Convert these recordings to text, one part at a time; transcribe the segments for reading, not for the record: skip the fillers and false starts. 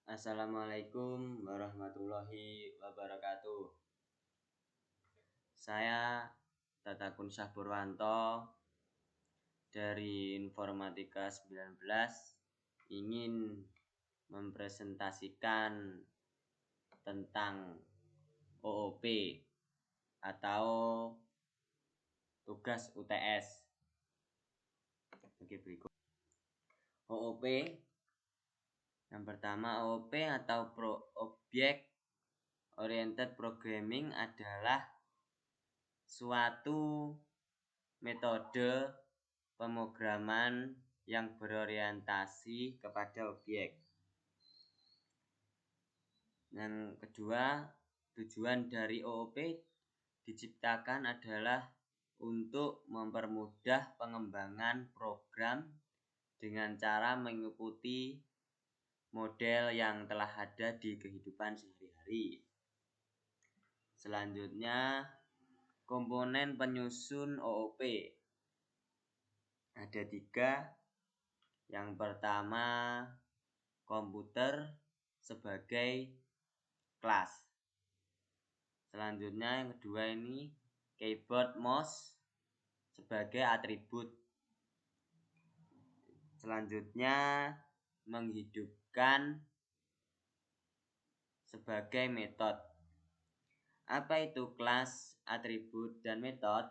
Assalamualaikum warahmatullahi wabarakatuh. Saya Tatakun Purwanto dari Informatika 19 ingin mempresentasikan tentang OOP atau tugas UTS sebagai berikut. OOP yang pertama, OOP atau Object Oriented Programming adalah suatu metode pemrograman yang berorientasi kepada objek. Yang kedua, tujuan dari OOP diciptakan adalah untuk mempermudah pengembangan program dengan cara mengikuti model yang telah ada di kehidupan sehari-hari. Selanjutnya, komponen penyusun OOP ada 3. Yang pertama, komputer sebagai kelas. Selanjutnya yang kedua ini keyboard mouse sebagai atribut. Selanjutnya menghidupkan sebagai metode. Apa itu kelas, atribut, dan metode?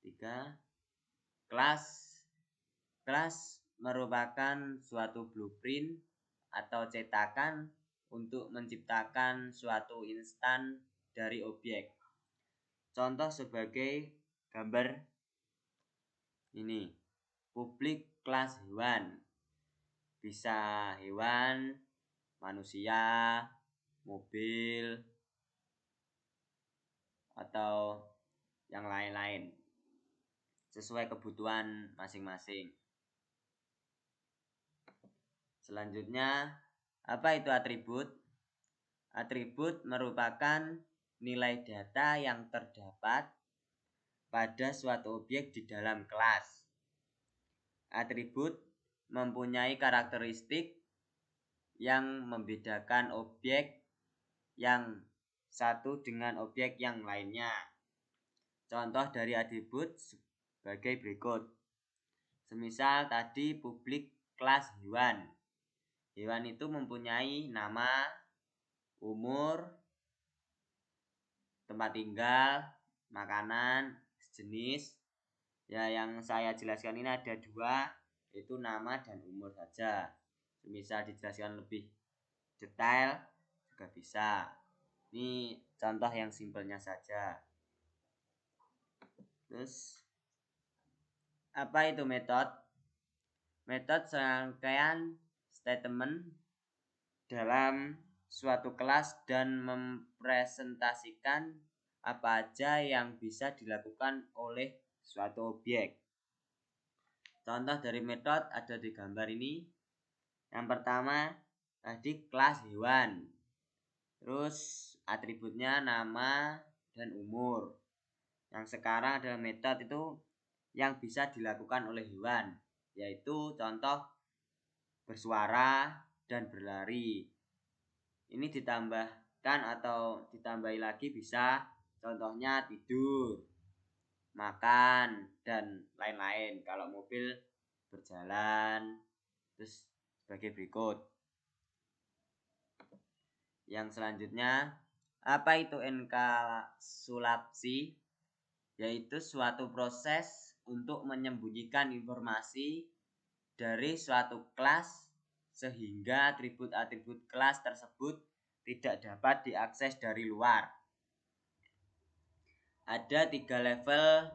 3. Kelas merupakan suatu blueprint atau cetakan untuk menciptakan suatu instan dari objek. Contoh sebagai gambar ini. Publik kelas hewan. Bisa hewan, manusia, mobil, atau yang lain-lain sesuai kebutuhan masing-masing. Selanjutnya, apa itu atribut? Atribut merupakan nilai data yang terdapat pada suatu objek di dalam kelas. Atribut mempunyai karakteristik yang membedakan objek yang satu dengan objek yang lainnya. Contoh dari atribut sebagai berikut. Semisal tadi publik kelas hewan. Hewan itu mempunyai nama, umur, tempat tinggal, makanan, jenis. Ya, yang saya jelaskan ini ada 2, yaitu nama dan umur saja. Misal dijelaskan lebih detail juga bisa. Ini contoh yang simpelnya saja. Terus apa itu metode? Metode serangkaian statement dalam suatu kelas dan mempresentasikan apa aja yang bisa dilakukan oleh suatu objek. Contoh dari metode ada di gambar ini. Yang pertama tadi kelas hewan. Terus atributnya nama dan umur. Yang sekarang adalah metode itu yang bisa dilakukan oleh hewan, yaitu contoh bersuara dan berlari. Ini ditambahkan atau ditambahi lagi bisa, contohnya tidur, makan, dan lain-lain. Kalau mobil berjalan. Terus sebagai berikut. Yang selanjutnya, apa itu enkapsulasi? Yaitu suatu proses untuk menyembunyikan informasi dari suatu kelas sehingga atribut-atribut kelas tersebut tidak dapat diakses dari luar. Ada 3 level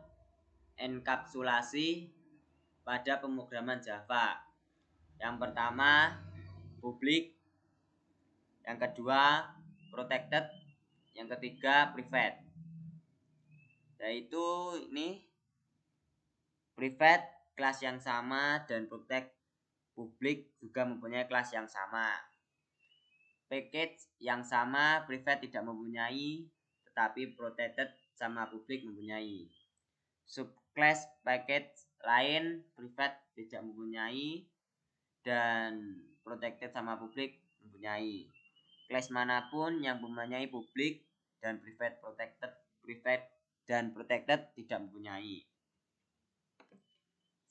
enkapsulasi pada pemrograman Java. Yang pertama, public. Yang kedua, protected. Yang ketiga, private. Yaitu ini private kelas yang sama dan protect publik juga mempunyai kelas yang sama. Package yang sama private tidak mempunyai, tetapi protected sama publik mempunyai. Subclass package lain private tidak mempunyai, dan protected sama publik mempunyai. Kelas manapun yang mempunyai publik dan private dan protected tidak mempunyai.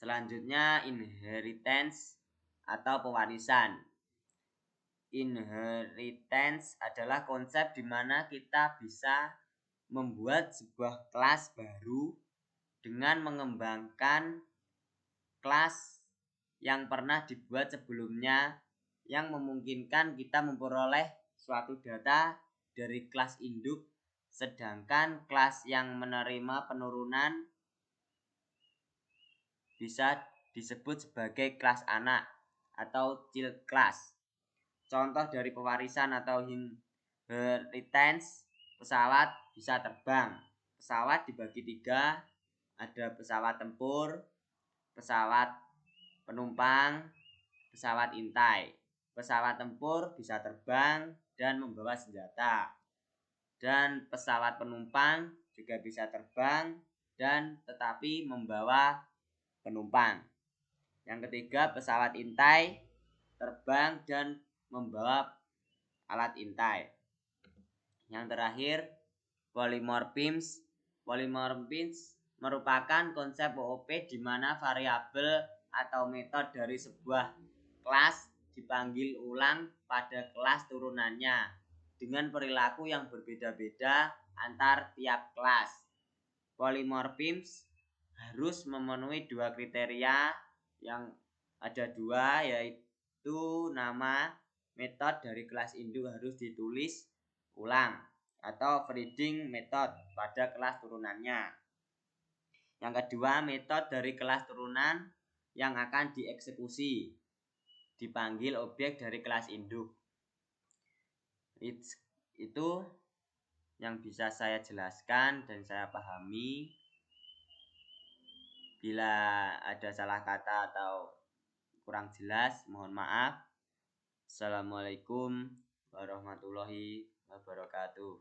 Selanjutnya inheritance atau pewarisan. Inheritance adalah konsep di mana kita bisa membuat sebuah kelas baru dengan mengembangkan kelas yang pernah dibuat sebelumnya, yang memungkinkan kita memperoleh suatu data dari kelas induk, sedangkan kelas yang menerima penurunan bisa disebut sebagai kelas anak atau child class. Contoh dari pewarisan atau inheritance, pesawat bisa terbang. Pesawat dibagi 3, ada pesawat tempur, pesawat penumpang, pesawat intai. Pesawat tempur bisa terbang dan membawa senjata. Dan pesawat penumpang juga bisa terbang dan tetapi membawa penumpang. Yang ketiga, pesawat intai terbang dan membawa alat intai. Yang terakhir, polymorphism. Polymorphism merupakan konsep OOP di mana variabel atau metode dari sebuah kelas dipanggil ulang pada kelas turunannya dengan perilaku yang berbeda-beda antar tiap kelas. Polymorphism harus memenuhi 2 kriteria, yang ada 2, yaitu nama metode dari kelas induk harus ditulis ulang atau breeding method pada kelas turunannya. Yang kedua, metode dari kelas turunan yang akan dieksekusi dipanggil objek dari kelas induk. Itu yang bisa saya jelaskan dan saya pahami. Bila ada salah kata atau kurang jelas, mohon maaf. Assalamualaikum warahmatullahi wabarakatuh.